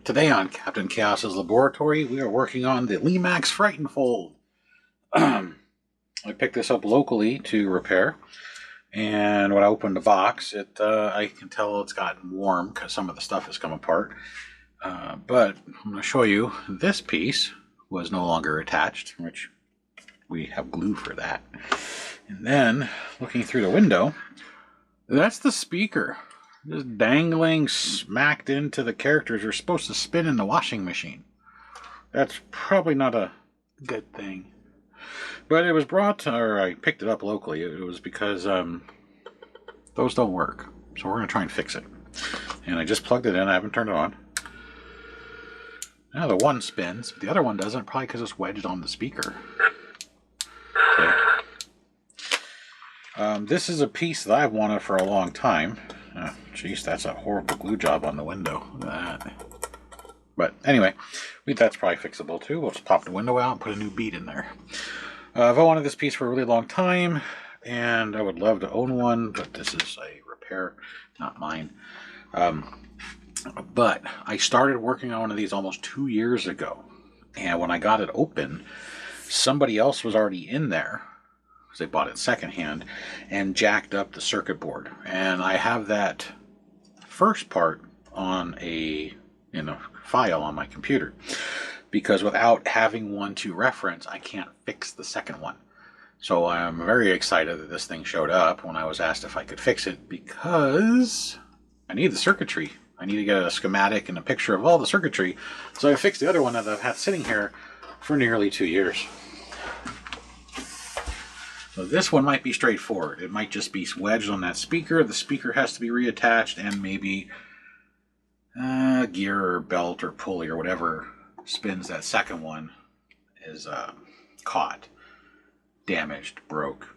Today on Captain Chaos's Laboratory, we are working on the Lemax Fright fold. I picked this up locally to repair, and when I opened the box, I can tell it's gotten warm because some of the stuff has come apart. But I'm going to show you this piece was no longer attached, which we have glue for that. And then, looking through the window, that's the speaker. Just dangling smacked into the characters are supposed to spin in the washing machine. That's probably not a good thing. But it was brought, or I picked it up locally. It was because those don't work. So we're going to try and fix it. And I just plugged it in. I haven't turned it on. Now the one spins, but the other one doesn't, probably because it's wedged on the speaker. Okay. This is a piece that I've wanted for a long time. Jeez, that's a horrible glue job on the window. Look at that. But anyway, that's probably fixable too. We'll just pop the window out and put a new bead in there. I've wanted this piece for a really long time, and I would love to own one, but this is a repair, not mine. But I started working on one of these almost 2 years ago, and when I got it open, somebody else was already in there. They bought it secondhand and jacked up the circuit board, and I have that first part on a file on my computer because without having one to reference I can't fix the second one. So I'm very excited that this thing showed up when I was asked if I could fix it, because I need the circuitry. I need to get a schematic and a picture of all the circuitry so I fixed the other one that I've had sitting here for nearly 2 years. So this one might be straightforward. It might just be wedged on that speaker. The speaker has to be reattached, and maybe gear or belt or pulley or whatever spins that second one is caught, damaged, broke.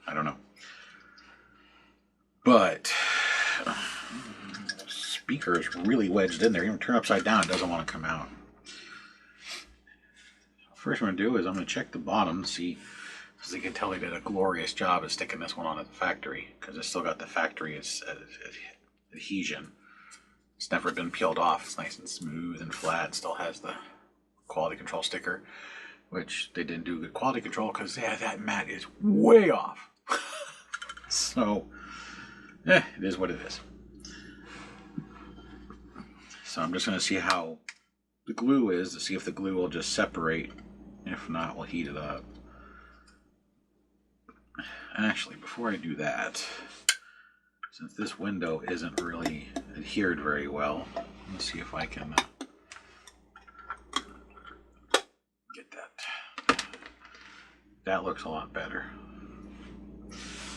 I don't know. But the speaker is really wedged in there. Even turn upside down, it doesn't want to come out. First I'm going to do is I'm going to check the bottom and see. As you can tell, they did a glorious job of sticking this one on at the factory, because it's still got the factory adhesion. It's never been peeled off. It's nice and smooth and flat. It still has the quality control sticker, which they didn't do good quality control because that mat is way off. So, it is what it is. So I'm just going to see how the glue is to see if the glue will just separate. If not, we'll heat it up. Actually, before I do that, since this window isn't really adhered very well, let's see if I can get that. That looks a lot better.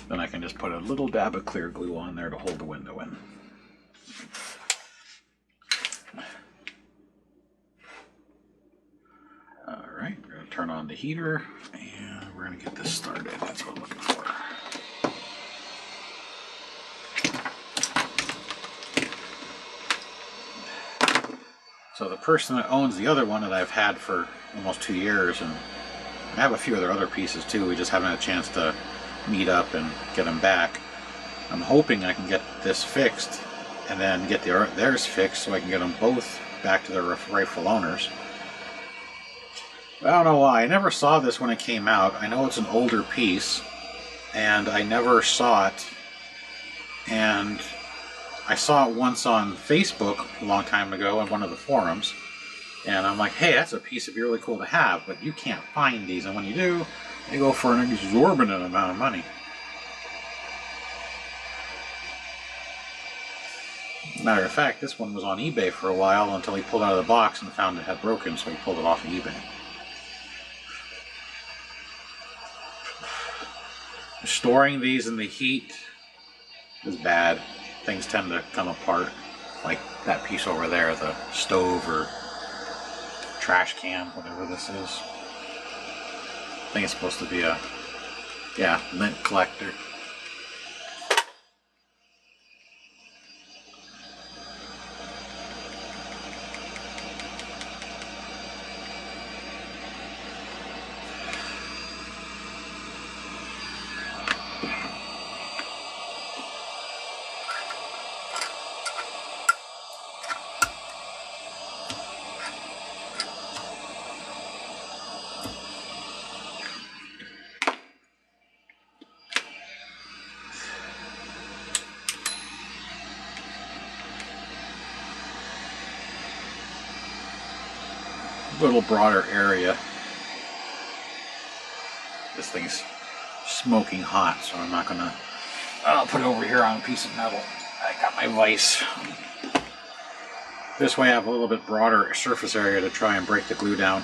Then I can just put a little dab of clear glue on there to hold the window in. Alright, we're going to turn on the heater and we're going to get this started. That's what I'm looking for. So the person that owns the other one that I've had for almost 2 years, and I have a few other pieces too, we just haven't had a chance to meet up and get them back. I'm hoping I can get this fixed and then get theirs fixed so I can get them both back to their rightful owners. I don't know why. I never saw this when it came out. I know it's an older piece, and I never saw it. And I saw it once on Facebook a long time ago in one of the forums. And I'm like, hey, that's a piece that'd be really cool to have, but you can't find these. And when you do, they go for an exorbitant amount of money. Matter of fact, this one was on eBay for a while until he pulled it out of the box and found it had broken, so he pulled it off of eBay. Storing these in the heat is bad. Things tend to come apart, like that piece over there, the stove or trash can, whatever this is. I think it's supposed to be a, lint collector. little broader area. This thing's smoking hot, so I'm not gonna. I'll put it over here on a piece of metal. I got my vise. This way I have a little bit broader surface area to try and break the glue down.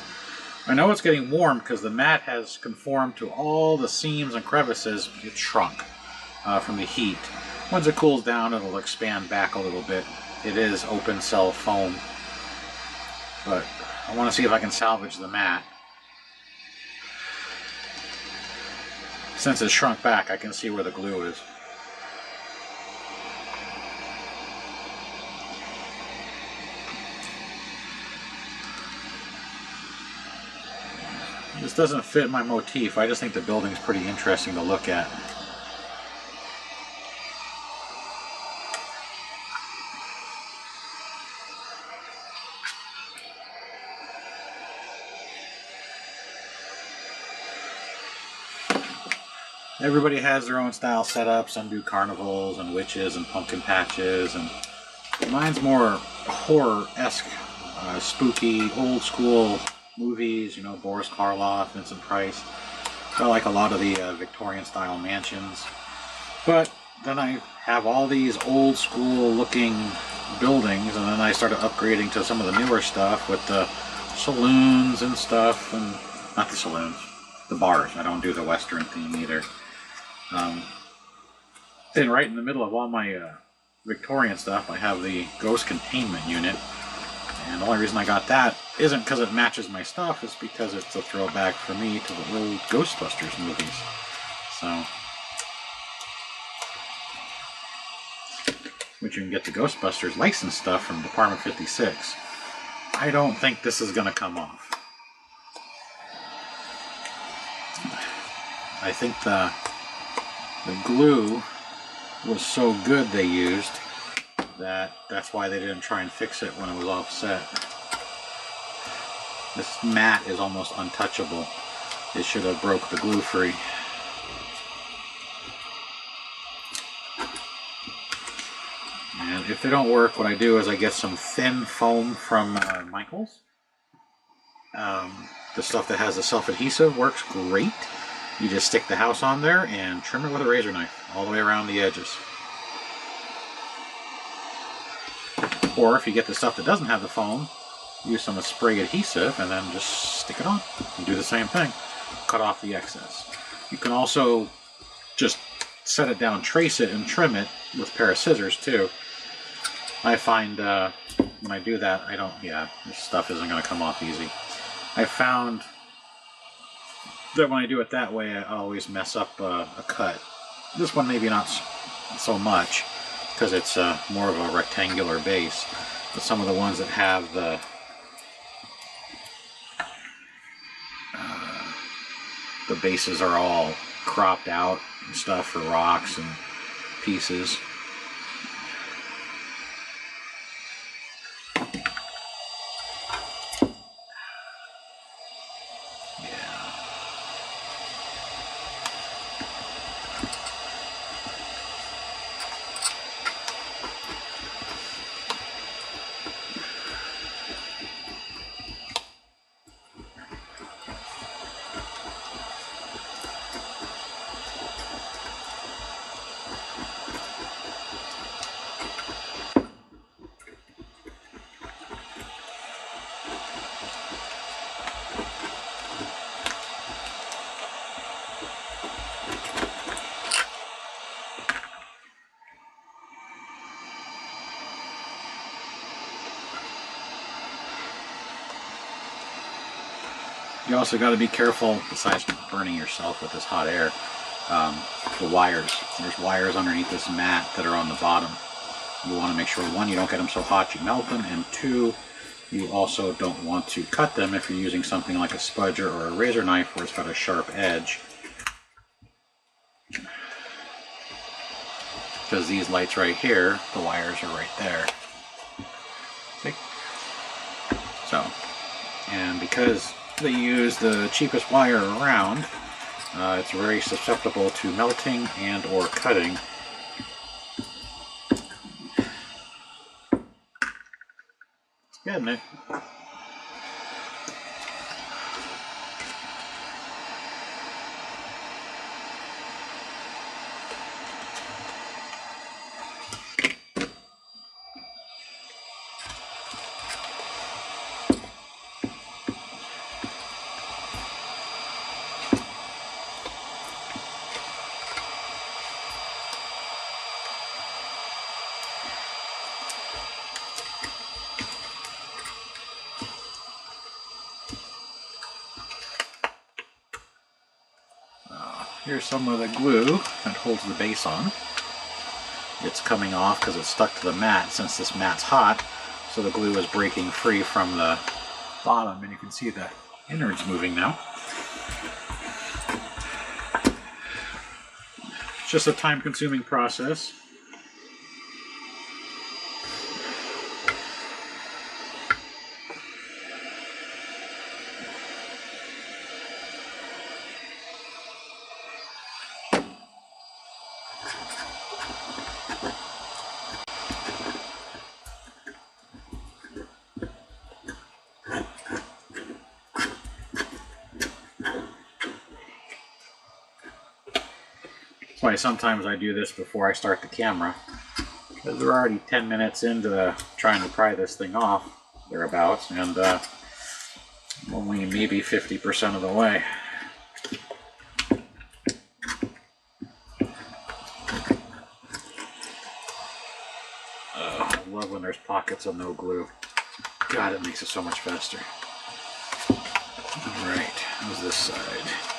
I know it's getting warm because the mat has conformed to all the seams and crevices. It's shrunk from the heat. Once it cools down, it'll expand back a little bit. It is open cell foam, but I want to see if I can salvage the mat. Since it's shrunk back, I can see where the glue is. This doesn't fit my motif. I just think the building's pretty interesting to look at. Everybody has their own style setup. Some do carnivals and witches and pumpkin patches, and mine's more horror-esque, spooky, old school movies, you know, Boris Karloff, Vincent Price. I like a lot of the Victorian style mansions. But then I have all these old school looking buildings, and then I started upgrading to some of the newer stuff with the saloons and stuff, and not the saloons, the bars. I don't do the Western theme either. Then right in the middle of all my Victorian stuff, I have the ghost containment unit. And the only reason I got that isn't because it matches my stuff, it's because it's a throwback for me to the old Ghostbusters movies. So, which you can get the Ghostbusters license stuff from Department 56. I don't think this is going to come off. I think the glue was so good they used that's why they didn't try and fix it when it was offset. This mat is almost untouchable. It should have broke the glue free. And if they don't work, what I do is I get some thin foam from Michaels. The stuff that has the self-adhesive works great. You just stick the house on there and trim it with a razor knife all the way around the edges. Or if you get the stuff that doesn't have the foam, use some spray adhesive and then just stick it on and do the same thing. Cut off the excess. You can also just set it down, trace it, and trim it with a pair of scissors too. I find when I do that, this stuff isn't going to come off easy. I found that when I do it that way, I always mess up a cut. This one maybe not so much, because it's more of a rectangular base. But some of the ones that have the bases are all cropped out and stuff for rocks and pieces. You also got to be careful, besides burning yourself with this hot air, the wires. There's wires underneath this mat that are on the bottom. You want to make sure, one, you don't get them so hot you melt them, and two, you also don't want to cut them if you're using something like a spudger or a razor knife where it's got a sharp edge. Because these lights right here, the wires are right there. See? So, and because they use the cheapest wire around, it's very susceptible to melting and or cutting. Getting it. Here's some of the glue that holds the base on. It's coming off because it's stuck to the mat since this mat's hot, so the glue is breaking free from the bottom, and you can see the innards moving now. It's just a time-consuming process. That's why sometimes I do this before I start the camera, because we're already 10 minutes into trying to pry this thing off, thereabouts, and only maybe 50% of the way. I love when there's pockets of no glue. God, it makes it so much faster. Alright, how's this side?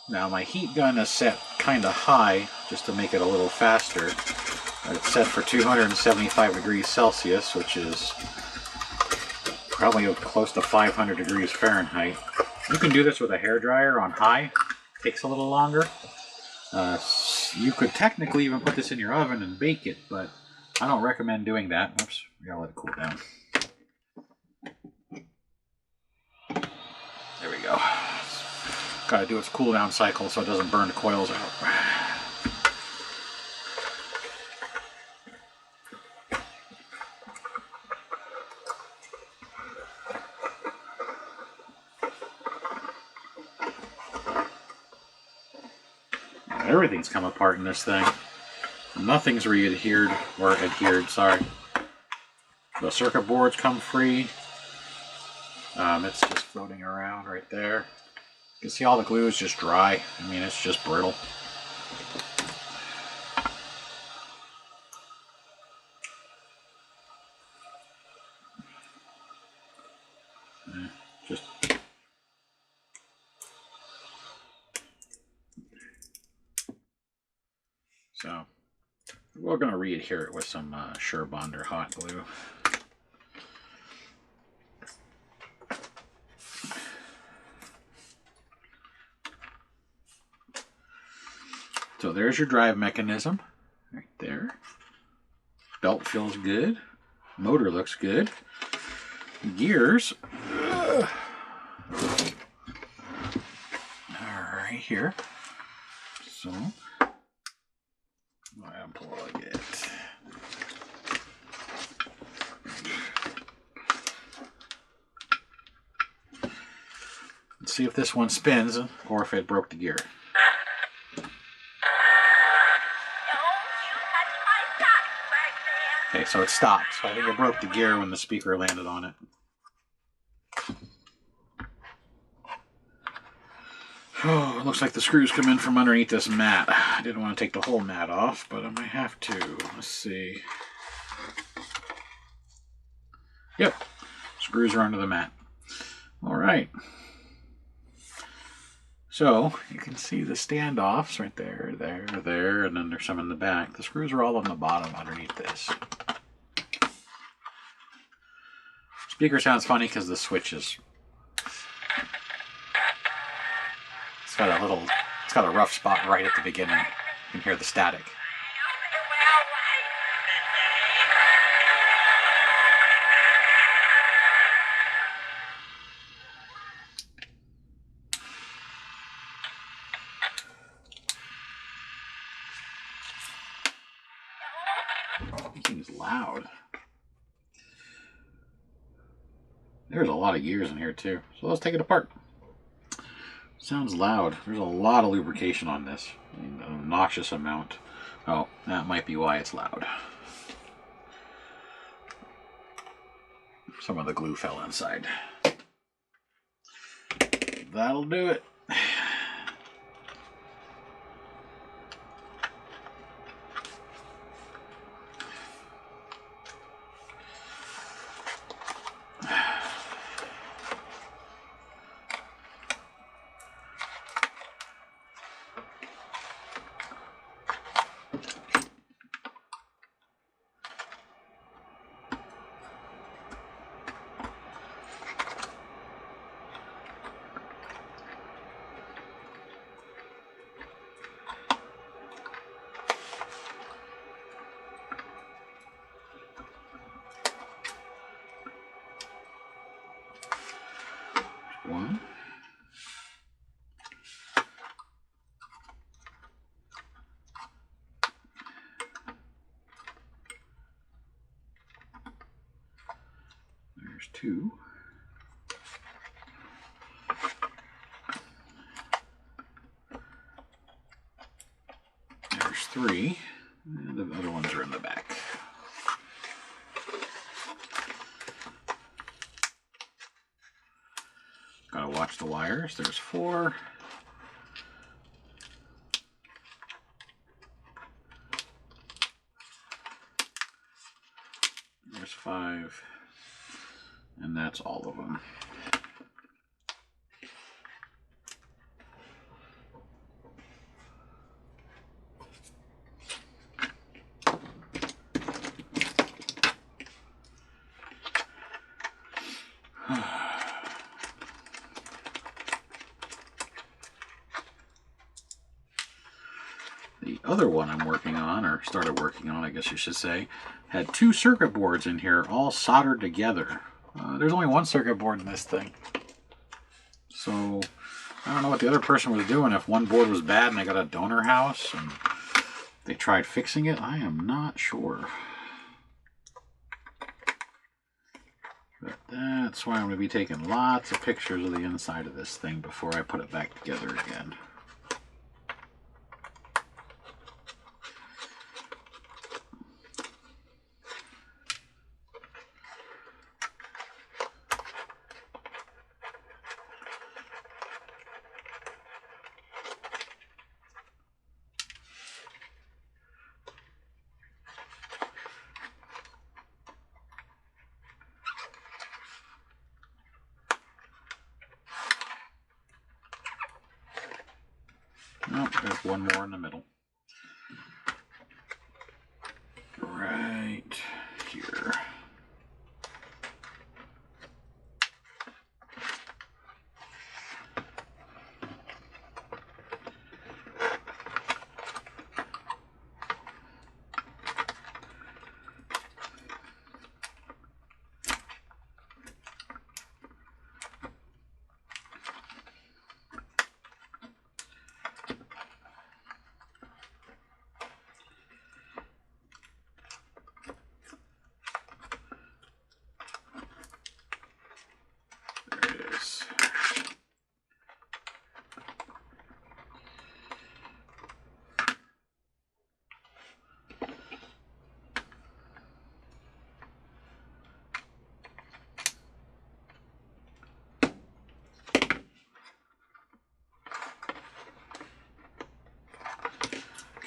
Now my heat gun is set kind of high just to make it a little faster. It's set for 275 degrees Celsius, which is probably close to 500 degrees Fahrenheit. You can do this with a hairdryer on high. It takes a little longer. You could technically even put this in your oven and bake it, but I don't recommend doing that. Oops, we gotta let it cool down. There we go. Gotta do its cool down cycle so it doesn't burn the coils out. Everything's come apart in this thing. Nothing's re-adhered, or adhered, sorry. The circuit boards come free. It's just floating around right there. You can see all the glue is just dry. I mean, it's just brittle. Just so we're going to re-adhere it with some Sure-Bond or hot glue. So there's your drive mechanism right there. Belt feels good. Motor looks good. Gears. All right, here. So I unplug it. Let's see if this one spins or if it broke the gear. Okay, so it stopped. So I think it broke the gear when the speaker landed on it. Oh, it looks like the screws come in from underneath this mat. I didn't want to take the whole mat off, but I might have to. Let's see. Yep, screws are under the mat. All right. So you can see the standoffs right there, there, and then there's some in the back. The screws are all on the bottom underneath this. Speaker sounds funny because the switch is. It's got a rough spot right at the beginning. You can hear the static. This thing's loud. There's a lot of gears in here too. So let's take it apart. Sounds loud. There's a lot of lubrication on this. An obnoxious amount. Oh, that might be why it's loud. Some of the glue fell inside. That'll do it. one. There's two. There's three. And the other ones are in the back. Gotta watch the wires. There's four. There's five. And that's all of them. The other one I'm working on, or started working on, I guess you should say, had two circuit boards in here all soldered together. There's only one circuit board in this thing. So I don't know what the other person was doing. If one board was bad and they got a donor house and they tried fixing it, I am not sure. But that's why I'm going to be taking lots of pictures of the inside of this thing before I put it back together again. Nope, there's one more in the middle. Right here.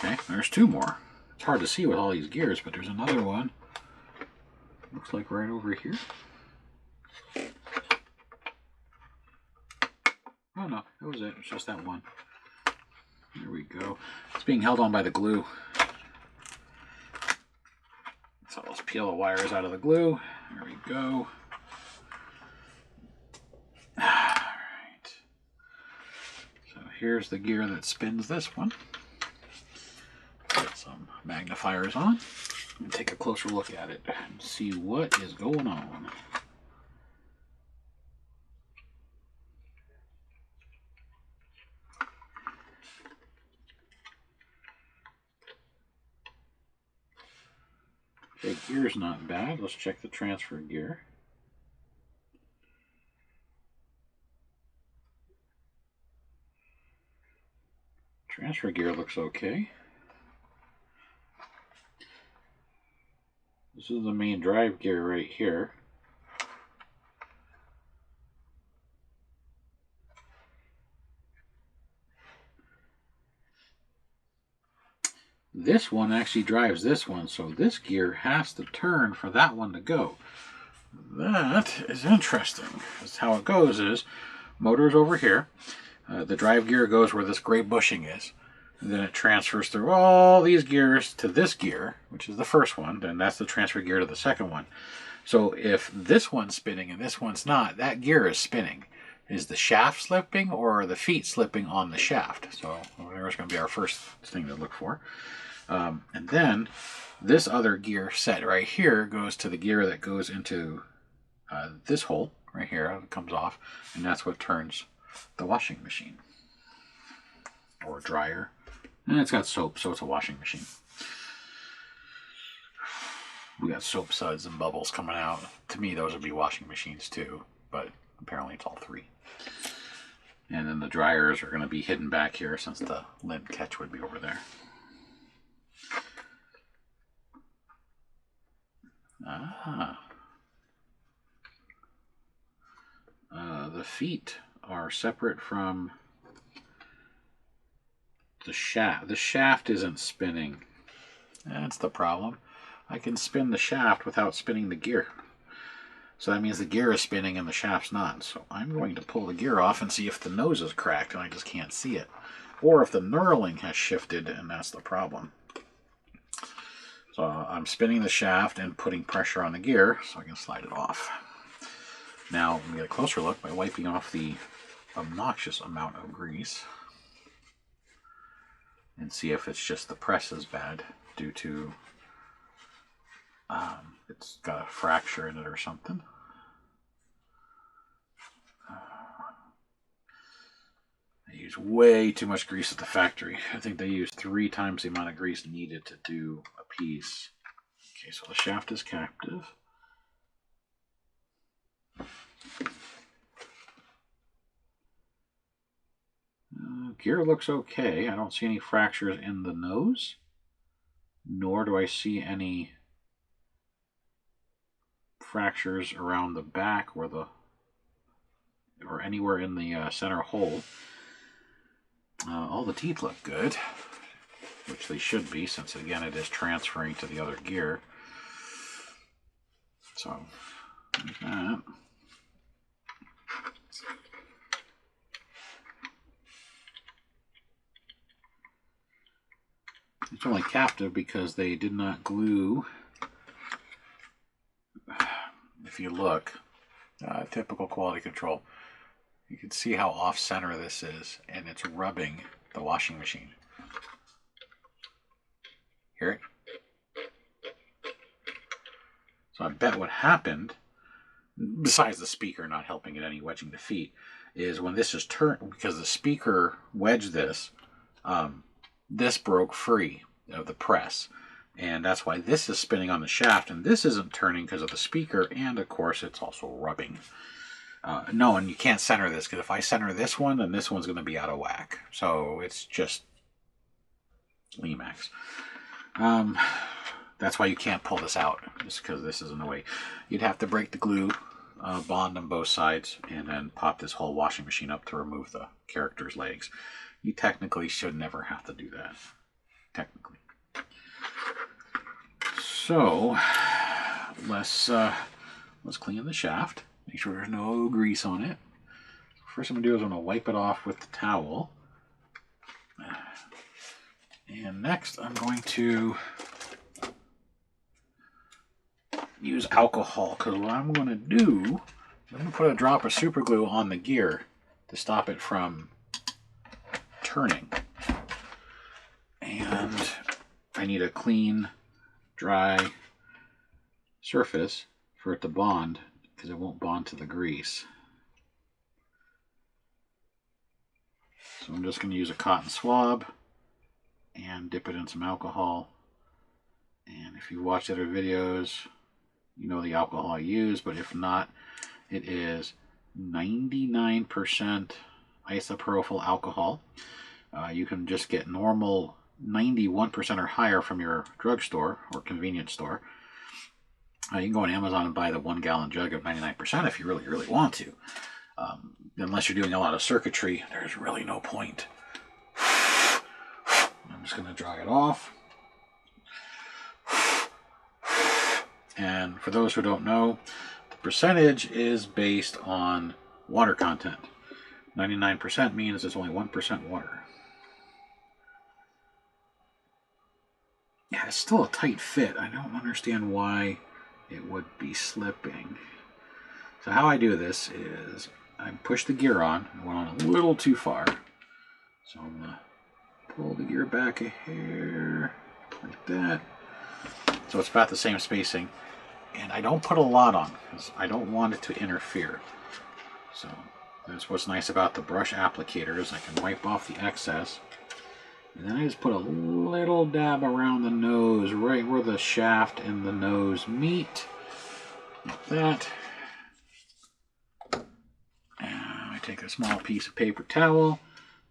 Okay, there's two more. It's hard to see with all these gears, but there's another one. Looks like right over here. Oh no, that was it. It's just that one. There we go. It's being held on by the glue. So let's peel the wires out of the glue. There we go. Alright. So here's the gear that spins this one. Put some magnifiers on and take a closer look at it and see what is going on. Okay, gear's not bad. Let's check the transfer gear. Transfer gear looks okay. This is the main drive gear right here. This one actually drives this one, so this gear has to turn for that one to go. That is interesting. That's how it goes is, motor's over here. The drive gear goes where this gray bushing is. And then it transfers through all these gears to this gear, which is the first one. Then that's the transfer gear to the second one. So if this one's spinning and this one's not, that gear is spinning. Is the shaft slipping or are the feet slipping on the shaft? So there's going to be our first thing to look for. And then this other gear set right here goes to the gear that goes into this hole right here. It comes off, and that's what turns the washing machine or dryer. And it's got soap, so it's a washing machine. We got soap suds and bubbles coming out. To me, those would be washing machines too, but apparently it's all three. And then the dryers are going to be hidden back here since the lid catch would be over there. The feet are separate from the shaft. The shaft isn't spinning. That's the problem. I can spin the shaft without spinning the gear. So that means the gear is spinning and the shaft's not. So I'm going to pull the gear off and see if the nose is cracked and I just can't see it. Or if the knurling has shifted and that's the problem. So I'm spinning the shaft and putting pressure on the gear so I can slide it off. Now we get a closer look by wiping off the obnoxious amount of grease. And see if it's just the press is bad due to it's got a fracture in it or something. They use way too much grease at the factory. I think they use 3 times the amount of grease needed to do a piece. Okay, so the shaft is captive. Gear looks okay. I don't see any fractures in the nose, nor do I see any fractures around the back or anywhere in the center hole. All the teeth look good, which they should be, since again it is transferring to the other gear. So like that. It's only captive because they did not glue. If you look, typical quality control, you can see how off-center this is, and it's rubbing the washing machine. Hear it? So I bet what happened, besides the speaker not helping it any, wedging the feet, is when this is turned, because the speaker wedged this, this broke free of the press. And that's why this is spinning on the shaft, and this isn't turning because of the speaker, and of course it's also rubbing. No, and you can't center this, because if I center this one, then this one's going to be out of whack. So it's just Lemax. That's why you can't pull this out, just because this is in the way. You'd have to break the glue bond on both sides, and then pop this whole washing machine up to remove the character's legs. You technically should never have to do that. Technically. So let's clean the shaft. Make sure there's no grease on it. First I'm going to do is I'm going to wipe it off with the towel. And next I'm going to use alcohol, because what I'm going to do, I'm going to put a drop of super glue on the gear to stop it from turning. And I need a clean, dry surface for it to bond, because it won't bond to the grease. So I'm just going to use a cotton swab and dip it in some alcohol. And if you've watched other videos, you know the alcohol I use, but if not, it is 99% isopropyl alcohol. You can just get normal 91% or higher from your drugstore or convenience store. You can go on Amazon and buy the 1 gallon jug of 99% if you really, really want to. Unless you're doing a lot of circuitry, there's really no point. I'm just going to dry it off. And for those who don't know, the percentage is based on water content. 99% means it's only 1% water. Yeah, it's still a tight fit. I don't understand why it would be slipping. So how I do this is I push the gear on. I went on a little too far. So I'm going to pull the gear back a hair like that. So it's about the same spacing. And I don't put a lot on because I don't want it to interfere. So that's what's nice about the brush applicator, is I can wipe off the excess. And then I just put a little dab around the nose, right where the shaft and the nose meet. Like that. And I take a small piece of paper towel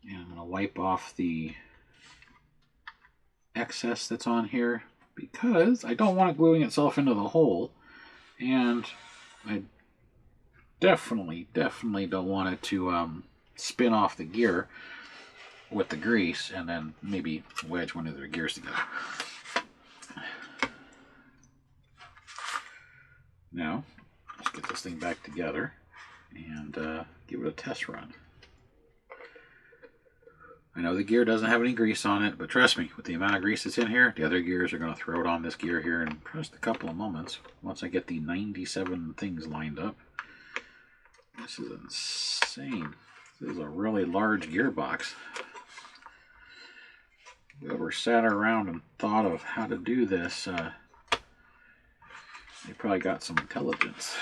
and I'm going to wipe off the excess that's on here, because I don't want it gluing itself into the hole, and I definitely don't want it to spin off the gear with the grease and then maybe wedge one of their gears together. Now, let's get this thing back together and give it a test run. I know the gear doesn't have any grease on it, but trust me, with the amount of grease that's in here, the other gears are going to throw it on this gear here in just a couple of moments once I get the 97 things lined up. This is insane. This is a really large gearbox. Whoever sat around and thought of how to do this, they probably got some intelligence.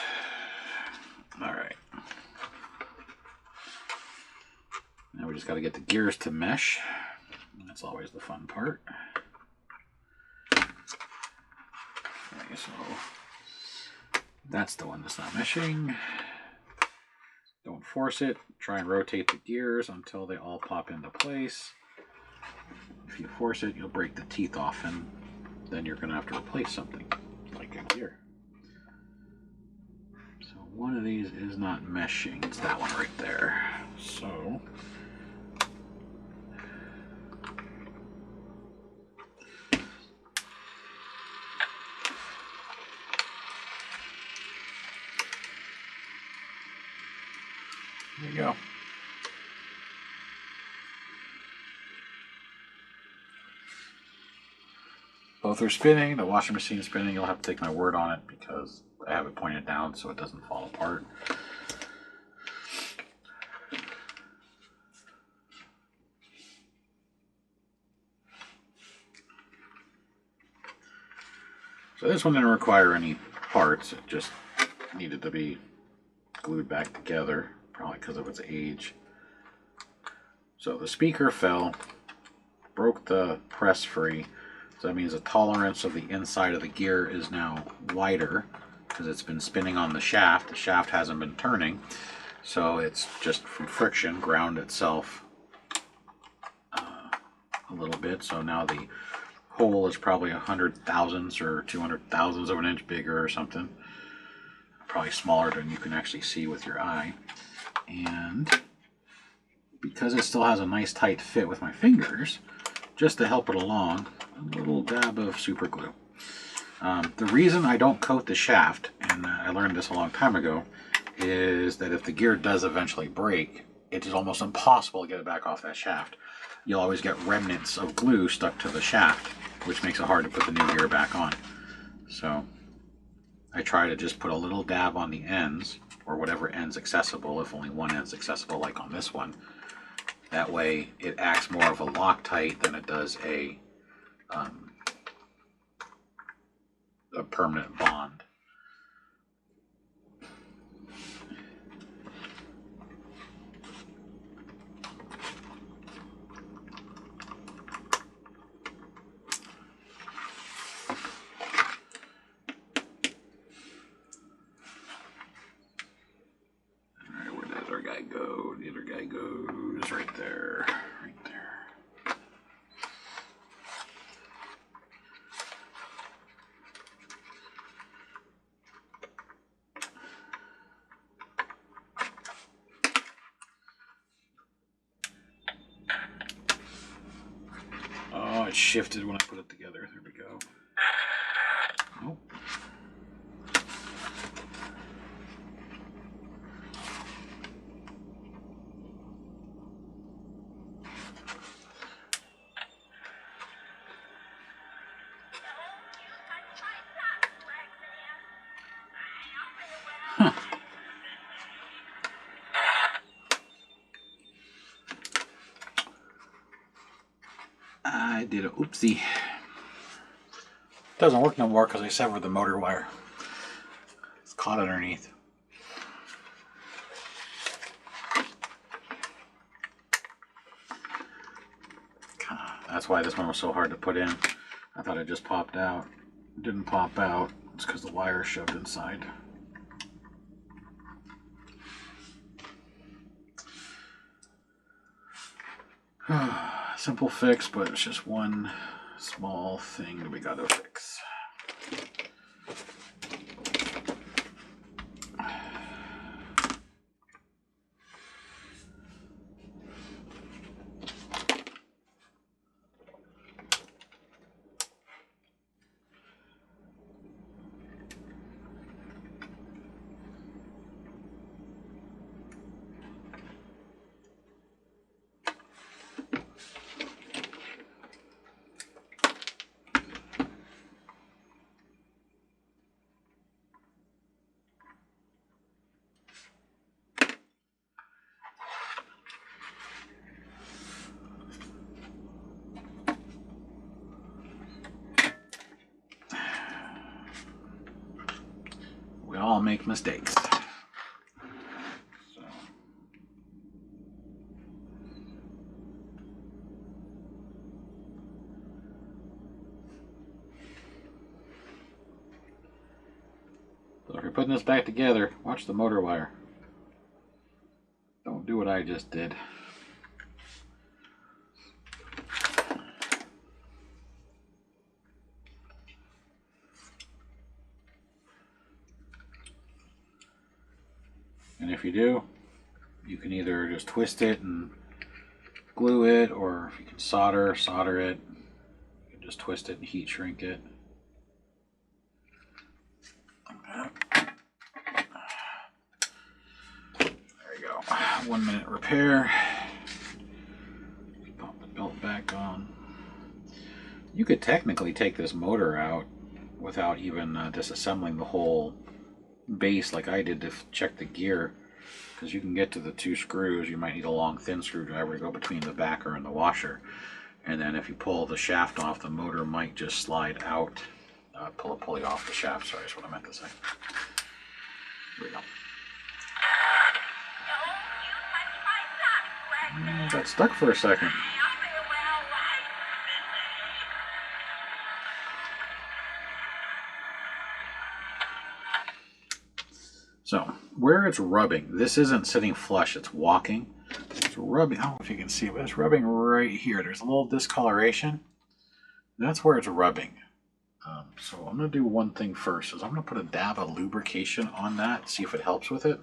Alright. Now we just got to get the gears to mesh. That's always the fun part. Okay, so that's the one that's not meshing. Don't force it. Try and rotate the gears until they all pop into place. If you force it, you'll break the teeth off, and then you're going to have to replace something, like a gear. So one of these is not meshing. It's that one right there. So there you go. Both are spinning. The washing machine's spinning. You'll have to take my word on it because I have it pointed down so it doesn't fall apart. So this one didn't require any parts. It just needed to be glued back together, probably because of its age. So the speaker fell, broke the press free. So that means the tolerance of the inside of the gear is now wider because it's been spinning on the shaft. The shaft hasn't been turning, so it's just from friction ground itself a little bit. So now the hole is probably 100 thousandths or 200 thousandths of an inch bigger or something. Probably smaller than you can actually see with your eye. And because it still has a nice tight fit with my fingers, just to help it along, a little dab of super glue. The reason I don't coat the shaft, and I learned this a long time ago, is that if the gear does eventually break, it is almost impossible to get it back off that shaft. You'll always get remnants of glue stuck to the shaft, which makes it hard to put the new gear back on. So I try to just put a little dab on the ends, or whatever end's accessible, if only one end's accessible, like on this one. That way it acts more of a Loctite than it does a permanent bond. Alright, where does our guy go? The other guy goes right there. Right there. Oh, it shifted when I put it together. There we go. Nope. Huh. I did a oopsie. Doesn't work no more because I severed the motor wire. caught underneath. That's why this one was so hard to put in. I thought it just popped out. It didn't pop out. It's because the wire is shoved inside. Simple fix, but it's just one small thing that we got to fix. We all make mistakes. So if you're putting this back together, watch the motor wire. Don't do what I just did. And if you do, you can either just twist it and glue it, or if you can solder it. You can just twist it and heat shrink it. There you go. 1 minute repair. Pop the belt back on. You could technically take this motor out without even disassembling the whole base like I did to check the gear, because you can get to the 2 screws. You might need a long thin screwdriver to go between the backer and the washer, and then if you pull the shaft off, the motor might just slide out. Pull a pulley off the shaft, sorry, is what I meant to say. Here we go. Got stuck for a second. So, where it's rubbing, this isn't sitting flush, it's walking. It's rubbing, I don't know if you can see, but it's rubbing right here. There's a little discoloration. That's where it's rubbing. So I'm going to do one thing first, is I'm going to put a dab of lubrication on that, see if it helps with it.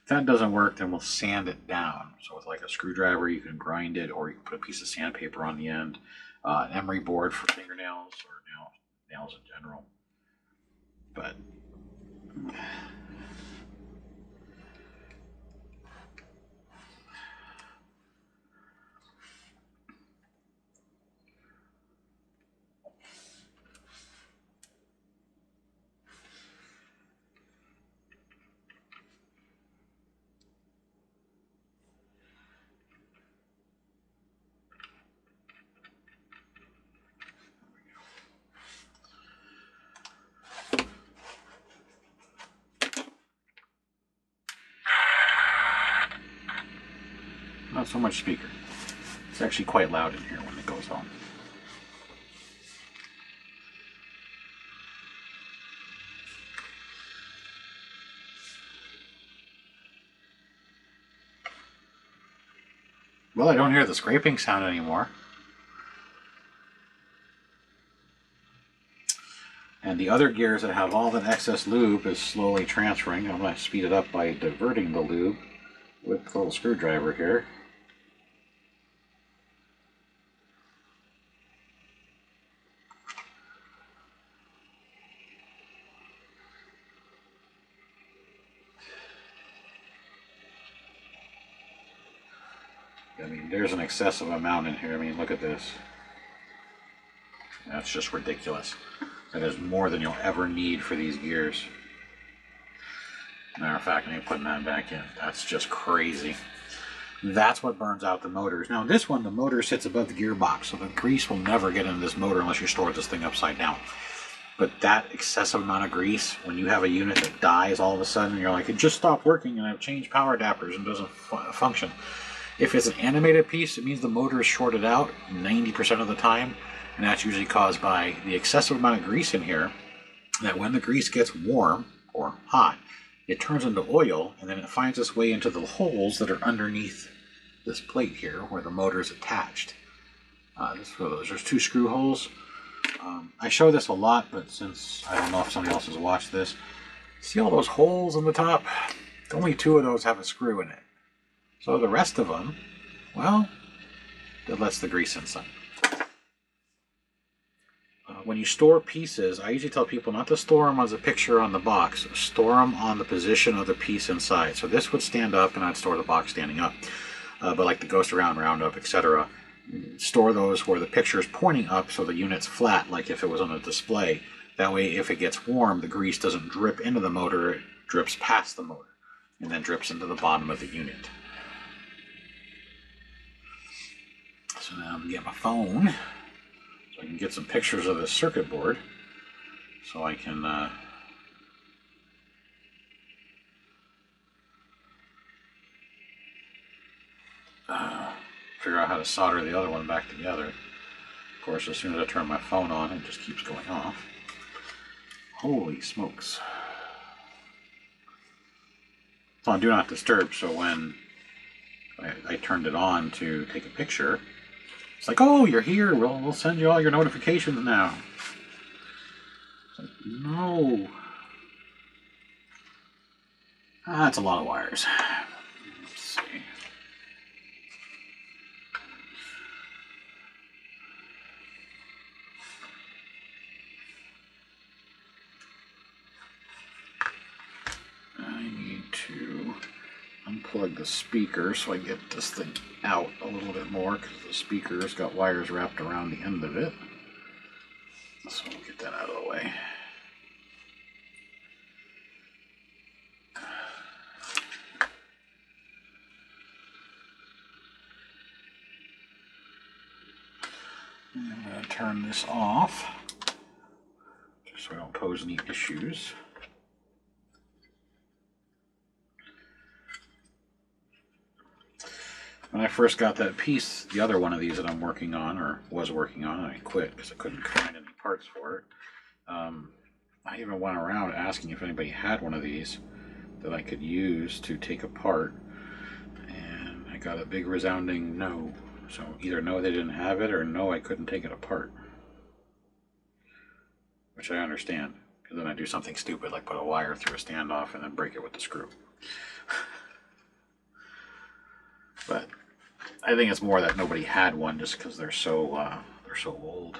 If that doesn't work, then we'll sand it down. So with like a screwdriver, you can grind it, or you can put a piece of sandpaper on the end, an emery board for fingernails, or nails in general. But not so much speaker. It's actually quite loud in here when it goes on. Well, I don't hear the scraping sound anymore. And the other gears that have all that excess lube is slowly transferring. I'm going to speed it up by diverting the lube with the little screwdriver here. I mean, there's an excessive amount in here. I mean, look at this. That's just ridiculous. That is more than you'll ever need for these gears. Matter of fact, I ain't putting that back in. That's just crazy. That's what burns out the motors. Now, this one, the motor sits above the gearbox, so the grease will never get into this motor unless you store this thing upside down. But that excessive amount of grease, when you have a unit that dies all of a sudden, you're like, it just stopped working and I've changed power adapters and doesn't function. If it's an animated piece, it means the motor is shorted out 90% of the time, and that's usually caused by the excessive amount of grease in here, that when the grease gets warm or hot, it turns into oil, and then it finds its way into the holes that are underneath this plate here where the motor is attached. There's 2 screw holes. I show this a lot, but since I don't know if somebody else has watched this, see all those holes in the top? Only 2 of those have a screw in it. So the rest of them, well, that lets the grease inside. When you store pieces, I usually tell people not to store them as a picture on the box. Store them on the position of the piece inside. So this would stand up, and I'd store the box standing up. But like the Ghost Around, Roundup, etc., store those where the picture is pointing up so the unit's flat, like if it was on a display. That way, if it gets warm, the grease doesn't drip into the motor, it drips past the motor, and then drips into the bottom of the unit. So now I'm going to get my phone, so I can get some pictures of this circuit board, so I can figure out how to solder the other one back together. Of course, as soon as I turn my phone on, it just keeps going off. Holy smokes. It's on Do Not Disturb, so when I turned it on to take a picture, it's like, oh, you're here, we'll send you all your notifications now. It's like, no. That's a lot of wires. Let's see. I need to unplug the speaker so I get this thing out a little bit more, because the speaker's got wires wrapped around the end of it. So we'll get that out of the way. And I'm going to turn this off, just so I don't pose any issues. When I first got that piece, the other one of these that I'm working on, or was working on, and I quit because I couldn't find any parts for it. I even went around asking if anybody had one of these that I could use to take apart, and I got a big resounding no. So either no, they didn't have it, or no, I couldn't take it apart. Which I understand, because then I do something stupid like put a wire through a standoff and then break it with the screw. But I think it's more that nobody had one just because they're so old.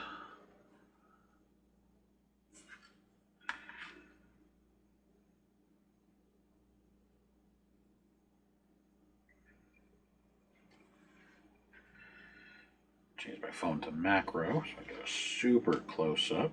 Change my phone to macro so I get a super close up.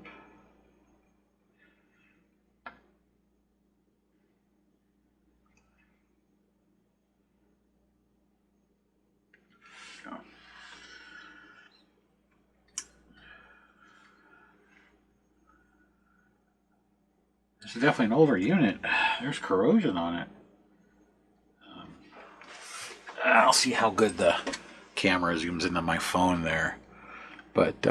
This is definitely an older unit. There's corrosion on it. I'll see how good the camera zooms into my phone there. But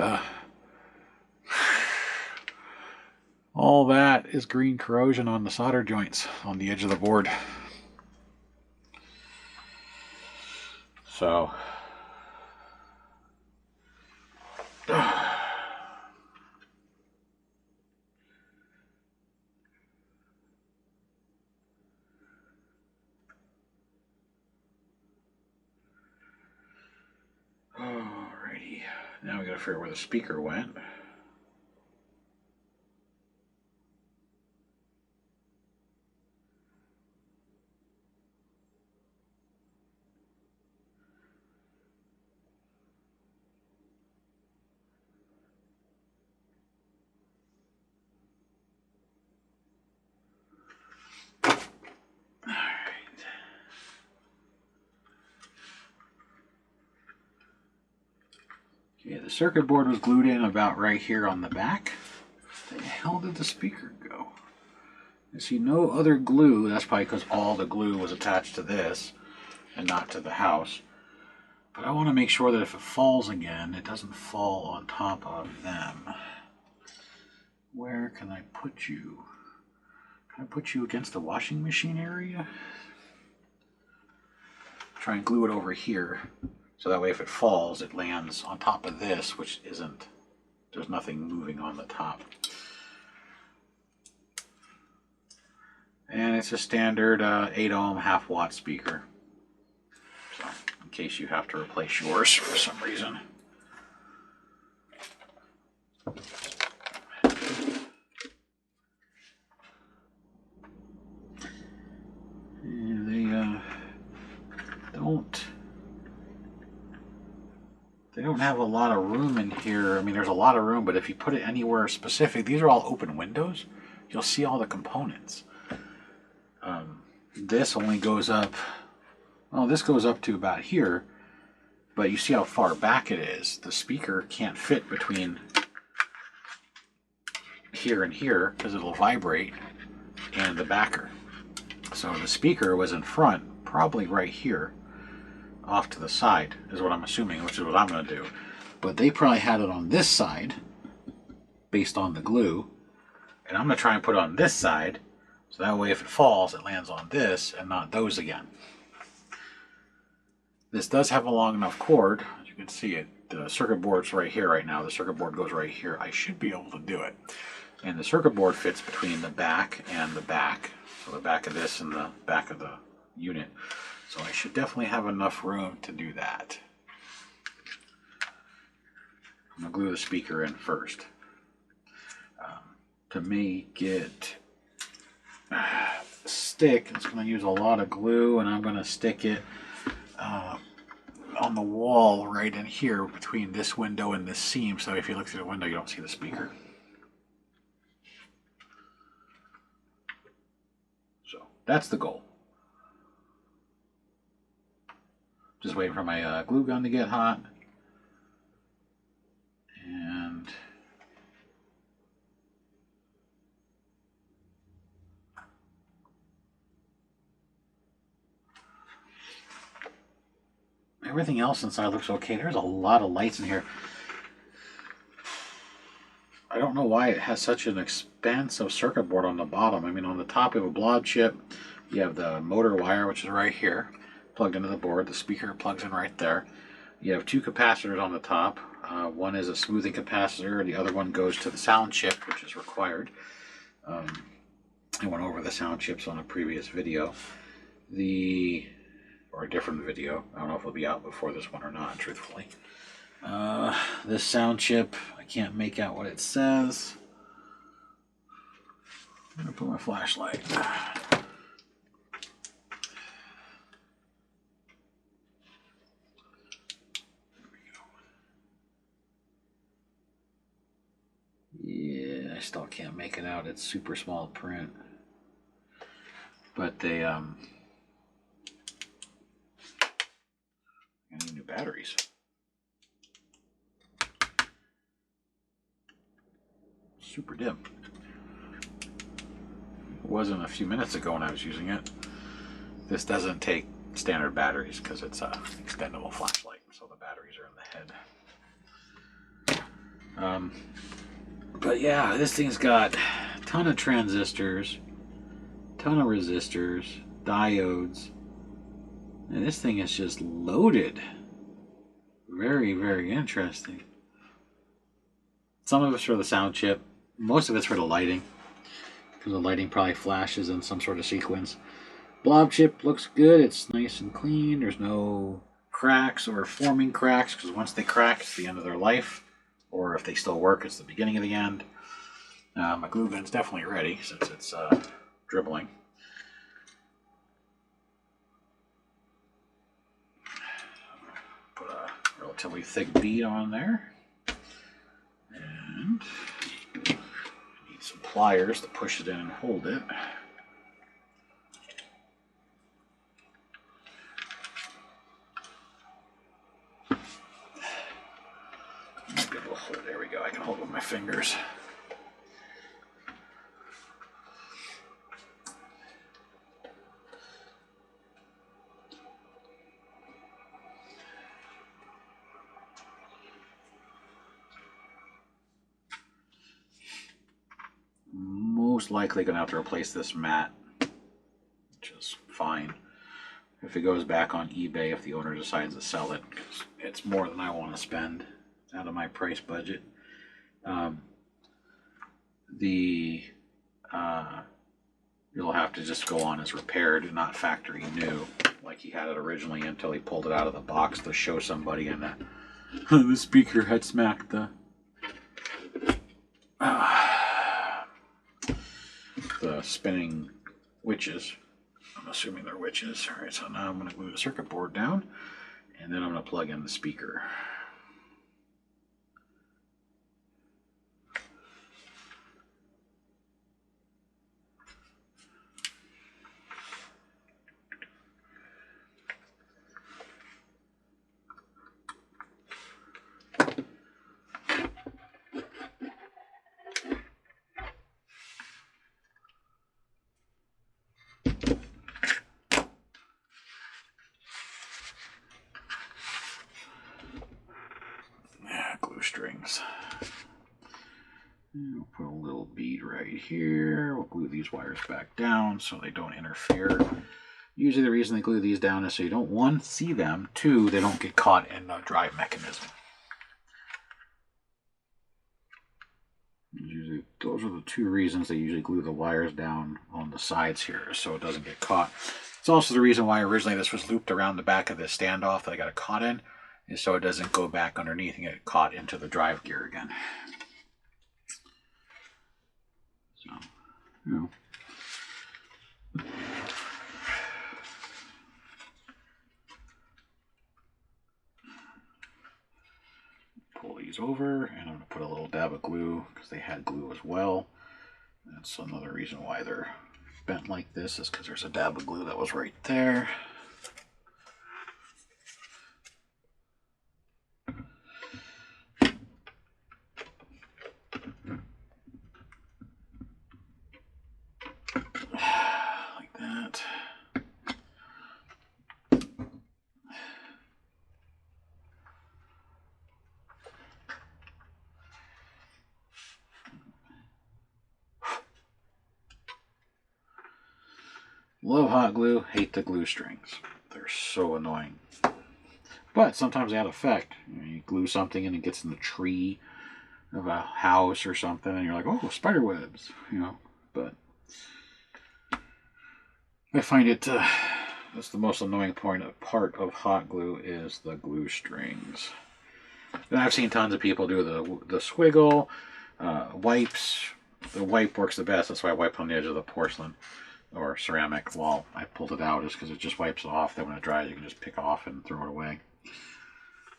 all that is green corrosion on the solder joints on the edge of the board. So alrighty, now we gotta figure out where the speaker went. Yeah, the circuit board was glued in about right here on the back. hell did the speaker go? I see no other glue. That's probably because all the glue was attached to this and not to the house. But I want to make sure that if it falls again, it doesn't fall on top of them. Where can I put you? Can I put you against the washing machine area? Try and glue it over here. So that way if it falls, it lands on top of this, which isn't, there's nothing moving on the top. And it's a standard 8 ohm half watt speaker. So in case you have to replace yours for some reason. And they don't have a lot of room in here. I mean, there's a lot of room, but if you put it anywhere specific, these are all open windows. You'll see all the components. This only goes up, well, this goes up to about here, but you see how far back it is. The speaker can't fit between here and here because it'll vibrate, and the backer. So the speaker was in front, probably right here, off to the side, is what I'm assuming, which is what I'm going to do. But they probably had it on this side, based on the glue, and I'm going to try and put it on this side, so that way if it falls, it lands on this and not those again. This does have a long enough cord, as you can see it. The circuit board's right here right now. The circuit board goes right here. I should be able to do it. And the circuit board fits between the back and the back. So the back of this and the back of the unit. So I should definitely have enough room to do that. I'm going to glue the speaker in first. To make it stick, it's going to use a lot of glue, and I'm going to stick it on the wall right in here between this window and this seam, so if you look through the window you don't see the speaker. So that's the goal. Just waiting for my glue gun to get hot. And everything else inside looks okay. There's a lot of lights in here. I don't know why it has such an expansive circuit board on the bottom. I mean, on the top you have a blob chip. You have the motor wire, which is right here, plugged into the board. The speaker plugs in right there. You have two capacitors on the top. One is a smoothing capacitor. The other one goes to the sound chip, which is required. I went over the sound chips on a previous video. Or a different video. I don't know if it'll be out before this one or not, truthfully. This sound chip, I can't make out what it says. I'm going to put my flashlight. Yeah, I still can't make it out. It's super small print. But they, I need new batteries. Super dim. It wasn't a few minutes ago when I was using it. This doesn't take standard batteries because it's an extendable flashlight, so the batteries are in the head. But yeah, this thing's got a ton of transistors, ton of resistors, diodes, and this thing is just loaded. Very, very interesting. Some of it's for the sound chip. Most of it's for the lighting, because the lighting probably flashes in some sort of sequence. Blob chip looks good. It's nice and clean. There's no cracks or forming cracks, because once they crack, it's the end of their life. Or if they still work, it's the beginning of the end. My glue gun's definitely ready, since it's dribbling. Put a relatively thick bead on there. And need some pliers to push it in and hold it. Might be able to hold it. There we go. I can hold it with my fingers. most likely going to have to replace this mat, which is fine. If it goes back on eBay, if the owner decides to sell it, because it's more than I want to spend. It's out of my price budget. You'll have to just go on as repaired and not factory new, like he had it originally, until he pulled it out of the box to show somebody, and the speaker had smacked the spinning witches. I'm assuming they're witches. All right, so now I'm going to glue the circuit board down, and then I'm going to plug in the speaker. Glue strings. We'll put a little bead right here. We'll glue these wires back down so they don't interfere. Usually the reason they glue these down is so you don't, one, see them, two, they don't get caught in the drive mechanism. Usually, those are the two reasons they usually glue the wires down on the sides here, so it doesn't get caught. It's also the reason why originally this was looped around the back of the standoff that I got it caught in, is so it doesn't go back underneath and get caught into the drive gear again. So, you know. Pull these over, and I'm going to put a little dab of glue, because they had glue as well. That's another reason why they're bent like this, is because there's a dab of glue that was right there. Like that. Love hot glue, hate the glue strings. They're so annoying. But sometimes they have effect. You glue something and it gets in the tree of a house or something, and you're like, oh, spider webs, you know. But I find it, that's the most annoying part of hot glue, is the glue strings. And I've seen tons of people do the squiggle, wipes. The wipe works the best. That's why I wipe on the edge of the porcelain or ceramic wall. I pulled it out just because it just wipes off. Then when it dries, you can just pick off and throw it away.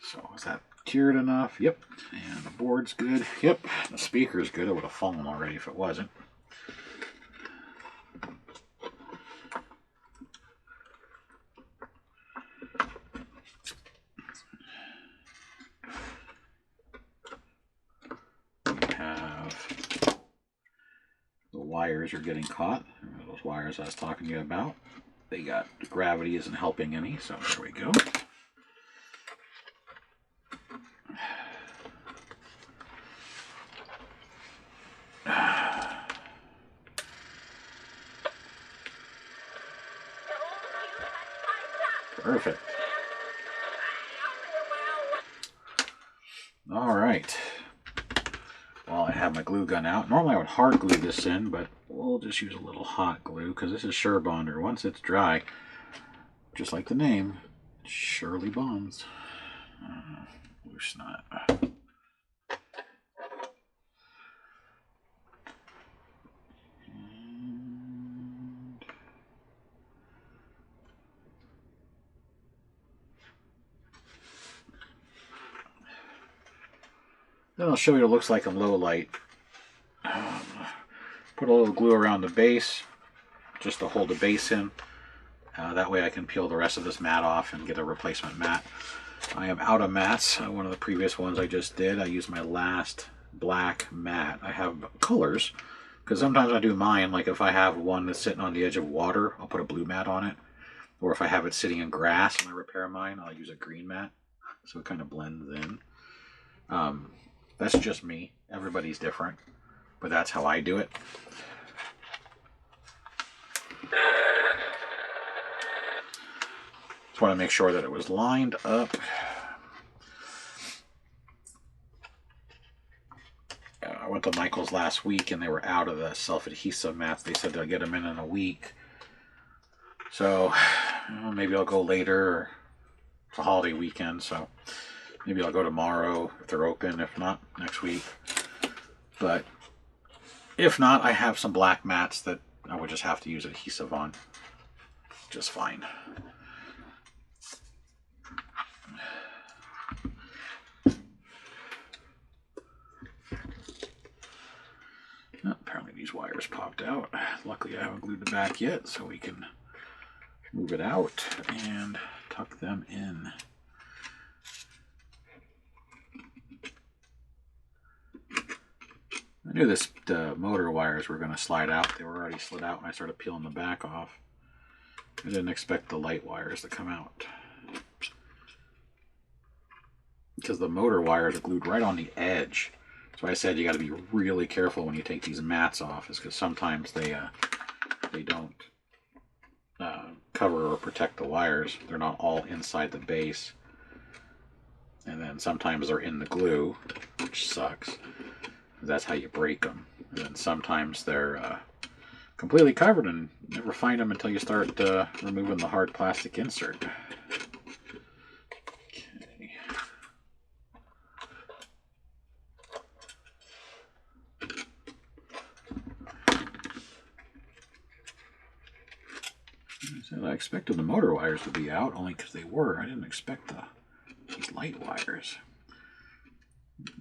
So is that cured enough? Yep. And the board's good. Yep. The speaker's good. It would have fallen already if it wasn't. We have the wires are getting caught. Those wires I was talking to you about. They got, the gravity isn't helping any, so there we go. Perfect. All right. Well, I have my glue gun out. Normally I would hard glue this in, but we'll just use a little hot glue because this is Sure Bonder. Once it's dry, just like the name, it surely bonds. Loose knot. Then I'll show you what it looks like in low light. Put a little glue around the base, just to hold the base in. That way I can peel the rest of this mat off and get a replacement mat. I am out of mats. One of the previous ones I just did, I used my last black mat. I have colors, because sometimes I do mine, like if I have one that's sitting on the edge of water, I'll put a blue mat on it. Or if I have it sitting in grass and I repair mine, I'll use a green mat. So it kind of blends in. That's just me. Everybody's different, but that's how I do it. Just want to make sure that it was lined up. I went to Michael's last week and they were out of the self-adhesive mats. They said they'll get them in a week. So maybe I'll go later. It's a holiday weekend, so maybe I'll go tomorrow if they're open. If not, next week. But if not, I have some black mats that I would just have to use adhesive on. Just fine. Oh, apparently these wires popped out. Luckily I haven't glued the back yet, so we can move it out and tuck them in. I knew the motor wires were going to slide out. They were already slid out when I started peeling the back off. I didn't expect the light wires to come out, because the motor wires are glued right on the edge. So I said you got to be really careful when you take these mats off, is because sometimes they don't cover or protect the wires. They're not all inside the base, and then sometimes they're in the glue, which sucks. That's how you break them. And then sometimes they're completely covered and never find them until you start removing the hard plastic insert. Okay. I expected the motor wires to be out, only because they were. I didn't expect these light wires.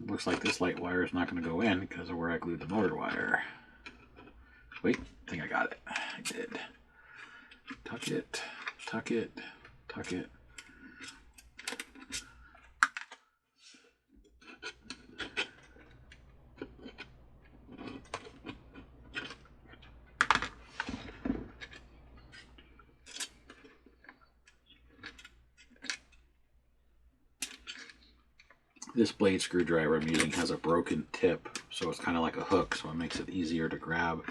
Looks like this light wire is not going to go in because of where I glued the motor wire. Wait, I think I got it. I did. Tuck it, tuck it, tuck it. This blade screwdriver I'm using has a broken tip, so it's kind of like a hook, so it makes it easier to grab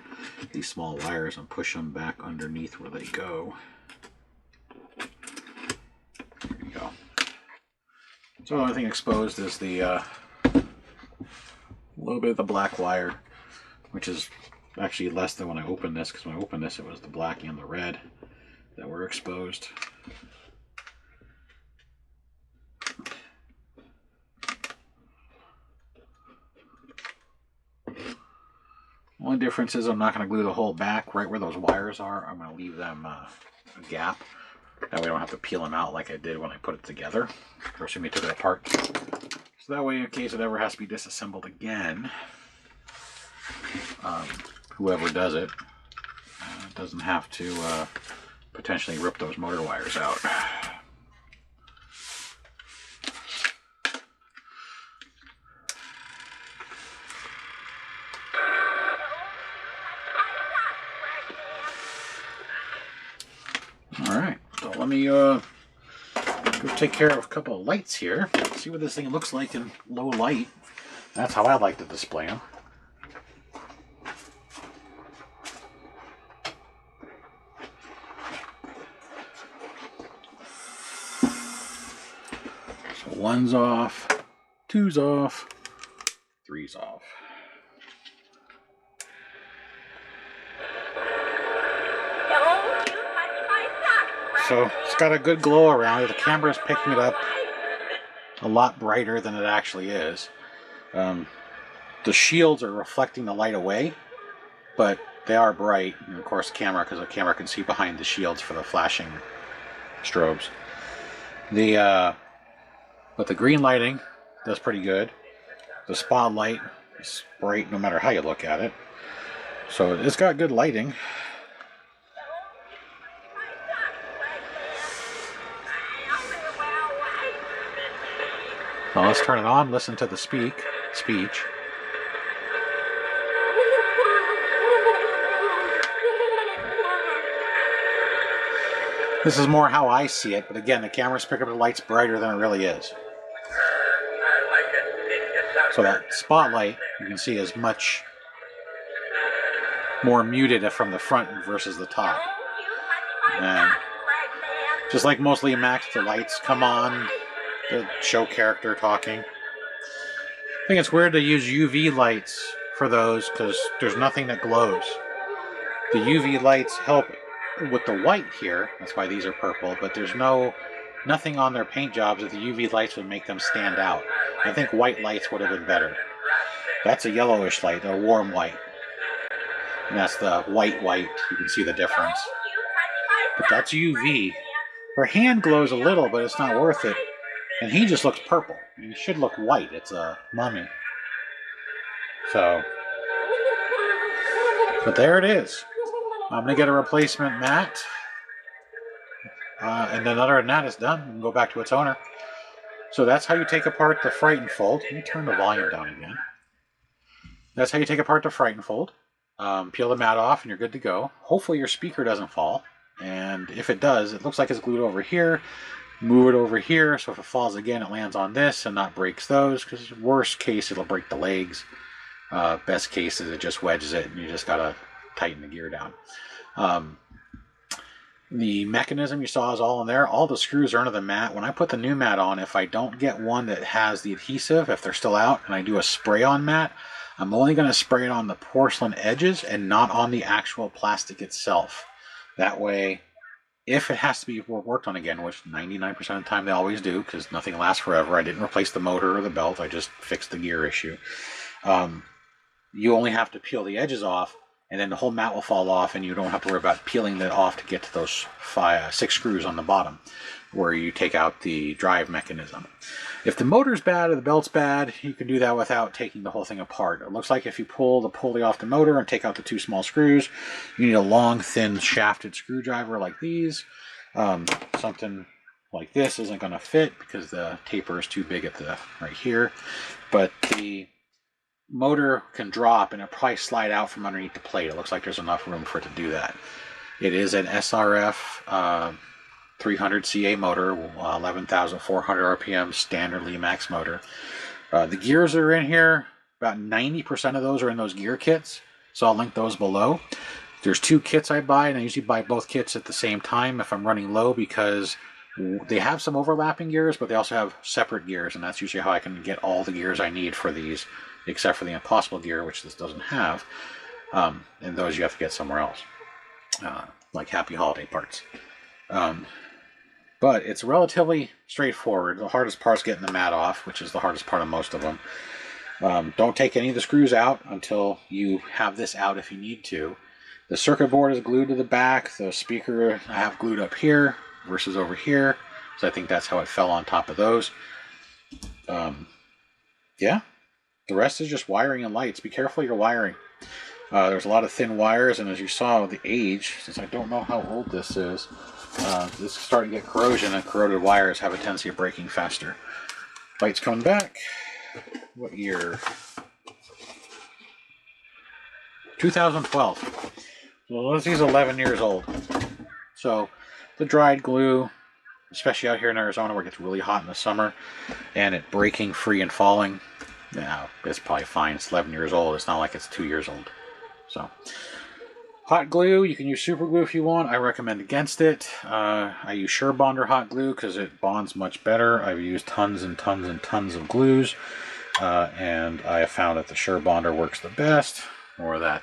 these small wires and push them back underneath where they go. There you go. So the only thing exposed is the little bit of the black wire, which is actually less than when I opened this, because when I opened this it was the black and the red that were exposed. Only difference is I'm not going to glue the whole back right where those wires are. I'm going to leave them a gap. That way I don't have to peel them out like I did when I put it together. Or assume I took it apart. So that way, in case it ever has to be disassembled again, whoever does it doesn't have to potentially rip those motor wires out. Alright, so let me go take care of a couple of lights here. See what this thing looks like in low light. That's how I like to display them. So 1's off, 2's off, 3's off. So it's got a good glow around it. The camera's picking it up a lot brighter than it actually is. The shields are reflecting the light away, but they are bright. And of course, because the camera can see behind the shields for the flashing strobes. But the green lighting does pretty good. The spotlight is bright no matter how you look at it. So it's got good lighting. Now let's turn it on, listen to the speech. This is more how I see it, but again, the camera's picking up the lights brighter than it really is. So that spotlight, you can see, is much more muted from the front versus the top. And just like most Lemax, the lights come on, the show character talking. I think it's weird to use UV lights for those because there's nothing that glows. The UV lights help with the white here, that's why these are purple, but there's nothing on their paint jobs that the UV lights would make them stand out. I think white lights would have been better. That's a yellowish light, a warm white. And that's the white. You can see the difference. But that's UV. Her hand glows a little, but it's not worth it. And he just looks purple. He should look white. It's a mummy. So, but there it is. I'm going to get a replacement mat. And then other than that, it's done. We can go back to its owner. So that's how you take apart the Fright & Fold. Let me turn the volume down again. That's how you take apart the Fright & Fold. Peel the mat off and you're good to go. Hopefully your speaker doesn't fall. And if it does, it looks like it's glued over here. Move it over here, so if it falls again, it lands on this and not breaks those, because worst case, it'll break the legs. Best case is it just wedges it and you just gotta tighten the gear down. The mechanism you saw is all in there. All the screws are under the mat. When I put the new mat on, if I don't get one that has the adhesive, if they're still out, and I do a spray-on mat, I'm only going to spray it on the porcelain edges and not on the actual plastic itself. That way, if it has to be worked on again, which 99% of the time they always do, because nothing lasts forever. I didn't replace the motor or the belt. I just fixed the gear issue. You only have to peel the edges off, and then the whole mat will fall off, and you don't have to worry about peeling that off to get to those 6 screws on the bottom, where you take out the drive mechanism. If the motor's bad or the belt's bad, you can do that without taking the whole thing apart. It looks like if you pull the pulley off the motor and take out the 2 small screws, you need a long, thin, shafted screwdriver like these. Something like this isn't going to fit because the taper is too big at the right here. But the motor can drop and it'll probably slide out from underneath the plate. It looks like there's enough room for it to do that. It is an SRF 300 CA motor, 11,400 RPM, standard Lemax motor. The gears that are in here, about 90% of those are in those gear kits, so I'll link those below. There's 2 kits I buy, and I usually buy both kits at the same time if I'm running low, because they have some overlapping gears, but they also have separate gears, and that's usually how I can get all the gears I need for these, except for the Impossible gear, which this doesn't have, and those you have to get somewhere else, like Happy Holiday parts. But it's relatively straightforward. The hardest part is getting the mat off, which is the hardest part of most of them. Don't take any of the screws out until you have this out if you need to. The circuit board is glued to the back. The speaker I have glued up here versus over here. So I think that's how it fell on top of those. Yeah. The rest is just wiring and lights. Be careful of your wiring. There's a lot of thin wires, and as you saw, the age, since I don't know how old this is, this is starting to get corrosion, and corroded wires have a tendency of breaking faster. Lights coming back. What year? 2012. So this is 11 years old. So the dried glue, especially out here in Arizona where it gets really hot in the summer, and it breaking free and falling, now it's probably fine. It's 11 years old. It's not like it's 2 years old. So hot glue, you can use super glue if you want. I recommend against it. I use SureBonder hot glue because it bonds much better. I've used tons and tons and tons of glues, and I have found that the SureBonder works the best, or that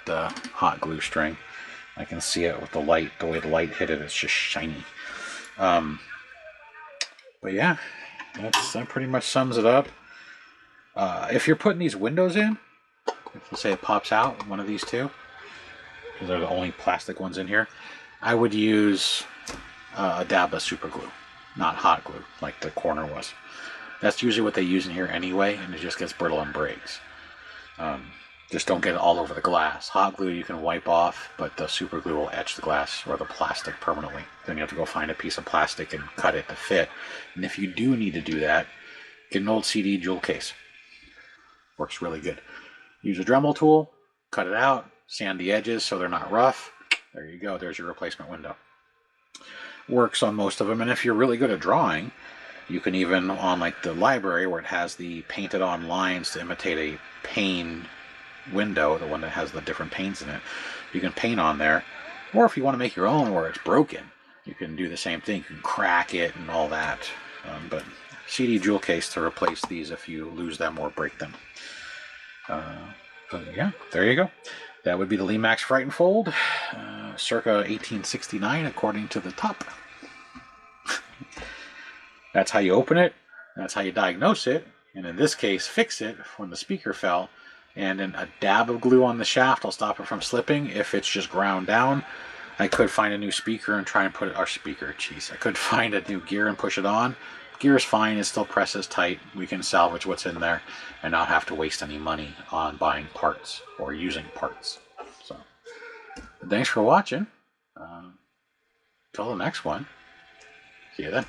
hot glue string. I can see it with the light, the way the light hit it, it's just shiny. But yeah, that pretty much sums it up. If you're putting these windows in, if you say it pops out, one of these two, because they're the only plastic ones in here, I would use a dab of super glue, not hot glue like the corner was. That's usually what they use in here anyway, and it just gets brittle and breaks. Just don't get it all over the glass. Hot glue you can wipe off, but the super glue will etch the glass or the plastic permanently. Then you have to go find a piece of plastic and cut it to fit. And if you do need to do that, get an old CD jewel case. Works really good. Use a Dremel tool, cut it out, sand the edges so they're not rough. There you go, there's your replacement window. Works on most of them, and if you're really good at drawing, you can even, on like the library where it has the painted on lines to imitate a pane window, the one that has the different panes in it, you can paint on there. Or if you want to make your own where it's broken, you can do the same thing. You can crack it and all that. But CD jewel case to replace these if you lose them or break them. But yeah, there you go. That would be the Lemax Fright and Fold, circa 1869 according to the top. That's how you open it. That's how you diagnose it. And in this case, fix it when the speaker fell. And then a dab of glue on the shaft will stop it from slipping. If it's just ground down, I could find a new speaker and try and put it, our speaker, jeez. I could find a new gear and push it on. Gear is fine, it still presses tight. We can salvage what's in there and not have to waste any money on buying parts or using parts. So, thanks for watching. Till the next one. See you then.